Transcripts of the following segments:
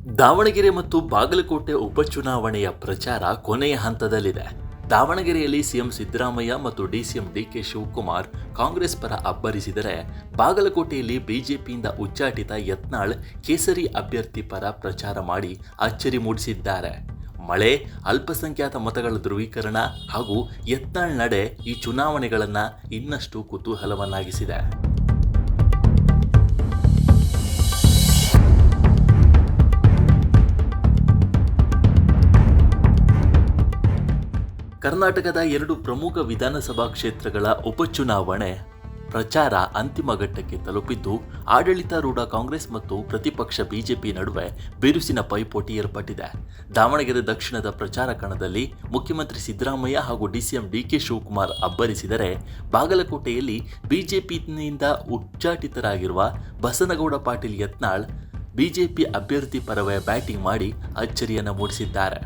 ದಾವಣಗೆರೆ ಮತ್ತು ಬಾಗಲಕೋಟೆ ಉಪಚುನಾವಣೆಯ ಪ್ರಚಾರ ಕೊನೆಯ ಹಂತದಲ್ಲಿದೆ. ದಾವಣಗೆರೆಯಲ್ಲಿ ಸಿಎಂ ಸಿದ್ದರಾಮಯ್ಯ ಮತ್ತು ಡಿಸಿಎಂ ಡಿಕೆ ಶಿವಕುಮಾರ್ ಕಾಂಗ್ರೆಸ್ ಪರ ಅಬ್ಬರಿಸಿದರೆ, ಬಾಗಲಕೋಟೆಯಲ್ಲಿ ಬಿಜೆಪಿಯಿಂದ ಉಚ್ಚಾಟಿತ ಯತ್ನಾಳ್ ಕೇಸರಿ ಅಭ್ಯರ್ಥಿ ಪರ ಪ್ರಚಾರ ಮಾಡಿ ಅಚ್ಚರಿ ಮೂಡಿಸಿದ್ದಾರೆ. ಮಳೆ, ಅಲ್ಪಸಂಖ್ಯಾತ ಮತಗಳ ಧ್ರುವೀಕರಣ ಹಾಗೂ ಯತ್ನಾಳ್ ನಡೆ ಈ ಚುನಾವಣೆಗಳನ್ನು ಇನ್ನಷ್ಟು ಕುತೂಹಲವನ್ನಾಗಿಸಿದೆ. ಕರ್ನಾಟಕದ 2 ಪ್ರಮುಖ ವಿಧಾನಸಭಾ ಕ್ಷೇತ್ರಗಳ ಉಪಚುನಾವಣೆ ಪ್ರಚಾರ ಅಂತಿಮ ಘಟ್ಟಕ್ಕೆ ತಲುಪಿದ್ದು, ಆಡಳಿತಾರೂಢ ಕಾಂಗ್ರೆಸ್ ಮತ್ತು ಪ್ರತಿಪಕ್ಷ ಬಿಜೆಪಿ ನಡುವೆ ಬಿರುಸಿನ ಪೈಪೋಟಿ ಏರ್ಪಟ್ಟಿದೆ. ದಾವಣಗೆರೆ ದಕ್ಷಿಣದ ಪ್ರಚಾರ ಕಣದಲ್ಲಿ ಮುಖ್ಯಮಂತ್ರಿ ಸಿದ್ದರಾಮಯ್ಯ ಹಾಗೂ ಡಿಸಿಎಂ ಡಿಕೆ ಶಿವಕುಮಾರ್ ಅಬ್ಬರಿಸಿದರೆ, ಬಾಗಲಕೋಟೆಯಲ್ಲಿ ಬಿಜೆಪಿಯಿಂದ ಉಚ್ಚಾಟಿತರಾಗಿರುವ ಬಸನಗೌಡ ಪಾಟೀಲ್ ಯತ್ನಾಳ್ ಬಿಜೆಪಿ ಅಭ್ಯರ್ಥಿ ಪರವೇ ಬ್ಯಾಟಿಂಗ್ ಮಾಡಿ ಅಚ್ಚರಿಯನ್ನು ಮೂಡಿಸಿದ್ದಾರೆ.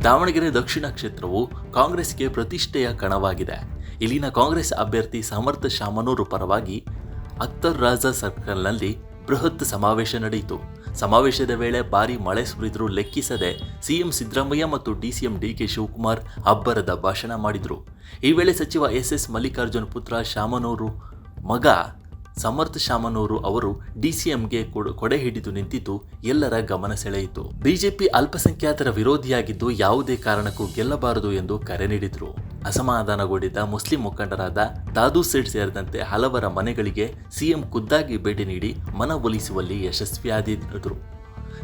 ದಾವಣಗೆರೆ ದಕ್ಷಿಣ ಕ್ಷೇತ್ರವು ಕಾಂಗ್ರೆಸ್ಗೆ ಪ್ರತಿಷ್ಠೆಯ ಕಣವಾಗಿದೆ. ಇಲ್ಲಿನ ಕಾಂಗ್ರೆಸ್ ಅಭ್ಯರ್ಥಿ ಸಮರ್ಥ ಶಾಮನೂರು ಪರವಾಗಿ ಅಖ್ತರ್ ರಾಜಾ ಸರ್ಕಲ್ನಲ್ಲಿ ಬೃಹತ್ ಸಮಾವೇಶ ನಡೆಯಿತು. ಸಮಾವೇಶದ ವೇಳೆ ಭಾರೀ ಮಳೆ ಸುರಿದರೂ ಲೆಕ್ಕಿಸದೆ ಸಿಎಂ ಸಿದ್ದರಾಮಯ್ಯ ಮತ್ತು ಡಿಸಿಎಂ ಡಿಕೆ ಶಿವಕುಮಾರ್ ಅಬ್ಬರದ ಭಾಷಣ ಮಾಡಿದರು. ಈ ವೇಳೆ ಸಚಿವ ಎಸ್ ಮಲ್ಲಿಕಾರ್ಜುನ್ ಪುತ್ರ ಶಾಮನೂರು ಮಗ ಸಮರ್ಥ ಶಾಮನೂರು ಅವರು ಡಿಸಿಎಂಗೆ ಕೊಡೆ ಹಿಡಿದು ನಿಂತಿದ್ದು ಎಲ್ಲರ ಗಮನ ಸೆಳೆಯಿತು. ಬಿಜೆಪಿ ಅಲ್ಪಸಂಖ್ಯಾತರ ವಿರೋಧಿಯಾಗಿದ್ದು ಯಾವುದೇ ಕಾರಣಕ್ಕೂ ಗೆಲ್ಲಬಾರದು ಎಂದು ಕರೆ ನೀಡಿದರು. ಅಸಮಾಧಾನಗೊಂಡಿದ್ದ ಮುಸ್ಲಿಂ ಮುಖಂಡರಾದ ದಾದು ಸೇಠ್ ಸೇರಿದಂತೆ ಹಲವರ ಮನೆಗಳಿಗೆ ಸಿಎಂ ಖುದ್ದಾಗಿ ಭೇಟಿ ನೀಡಿ ಮನವೊಲಿಸುವಲ್ಲಿ ಯಶಸ್ವಿಯಾದರು.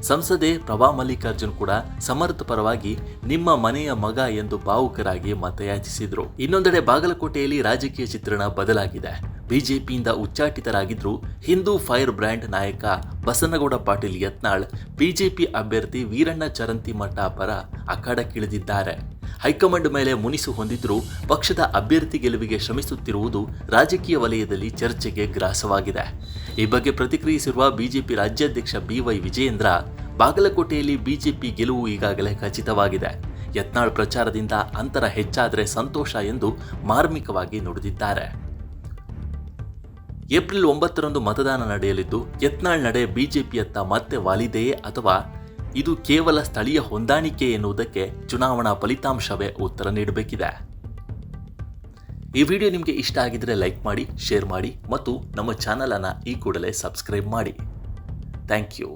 ಸಂಸದೆ ಪ್ರಭಾ ಮಲ್ಲಿಕಾರ್ಜುನ್ ಕೂಡ ಸಮರ್ಥ ಪರವಾಗಿ ನಿಮ್ಮ ಮನೆಯ ಮಗ ಎಂದು ಭಾವುಕರಾಗಿ ಮತಯಾಚಿಸಿದರು. ಇನ್ನೊಂದೆಡೆ ಬಾಗಲಕೋಟೆಯಲ್ಲಿ ರಾಜಕೀಯ ಚಿತ್ರಣ ಬದಲಾಗಿದೆ. ಬಿಜೆಪಿಯಿಂದ ಉಚ್ಚಾಟಿತರಾಗಿದ್ದರೂ ಹಿಂದೂ ಫೈರ್ ಬ್ರ್ಯಾಂಡ್ ನಾಯಕ ಬಸನಗೌಡ ಪಾಟೀಲ್ ಯತ್ನಾಳ್ ಬಿಜೆಪಿ ಅಭ್ಯರ್ಥಿ ವೀರಣ್ಣ ಚರಂತಿಮಠ ಪರ ಅಖಾಡಕ್ಕಿಳಿದಿದ್ದಾರೆ. ಹೈಕಮಾಂಡ್ ಮೇಲೆ ಮುನಿಸು ಹೊಂದಿದ್ರೂ ಪಕ್ಷದ ಅಭ್ಯರ್ಥಿ ಗೆಲುವಿಗೆ ಶ್ರಮಿಸುತ್ತಿರುವುದು ರಾಜಕೀಯ ವಲಯದಲ್ಲಿ ಚರ್ಚೆಗೆ ಗ್ರಾಸವಾಗಿದೆ. ಈ ಬಗ್ಗೆ ಪ್ರತಿಕ್ರಿಯಿಸಿರುವ ಬಿಜೆಪಿ ರಾಜ್ಯಾಧ್ಯಕ್ಷ ಬಿವೈ ವಿಜಯೇಂದ್ರ, ಬಾಗಲಕೋಟೆಯಲ್ಲಿ ಬಿಜೆಪಿ ಗೆಲುವು ಈಗಾಗಲೇ ಖಚಿತವಾಗಿದೆ. ಯತ್ನಾಳ್ ಪ್ರಚಾರದಿಂದ ಅಂತರ ಹೆಚ್ಚಾದರೆ ಸಂತೋಷ ಎಂದು ಮಾರ್ಮಿಕವಾಗಿ ನುಡಿದಿದ್ದಾರೆ. ಏಪ್ರಿಲ್ 9ರಂದು ಮತದಾನ ನಡೆಯಲಿದ್ದು, ಯತ್ನಾಳ್ ನಡೆ ಬಿಜೆಪಿಯತ್ತ ಮತ್ತೆ ವಾಲಿದೆಯೇ ಅಥವಾ ಇದು ಕೇವಲ ಸ್ಥಳೀಯ ಹೊಂದಾಣಿಕೆ ಎನ್ನುವುದಕ್ಕೆ ಚುನಾವಣಾ ಫಲಿತಾಂಶವೇ ಉತ್ತರ ನೀಡಬೇಕಿದೆ. ಈ ವಿಡಿಯೋ ನಿಮಗೆ ಇಷ್ಟ ಆಗಿದ್ರೆ ಲೈಕ್ ಮಾಡಿ, ಶೇರ್ ಮಾಡಿ ಮತ್ತು ನಮ್ಮ ಚಾನಲ್ ಅನ್ನು ಈ ಕೂಡಲೇ ಸಬ್ಸ್ಕ್ರೈಬ್ ಮಾಡಿ. Thank you.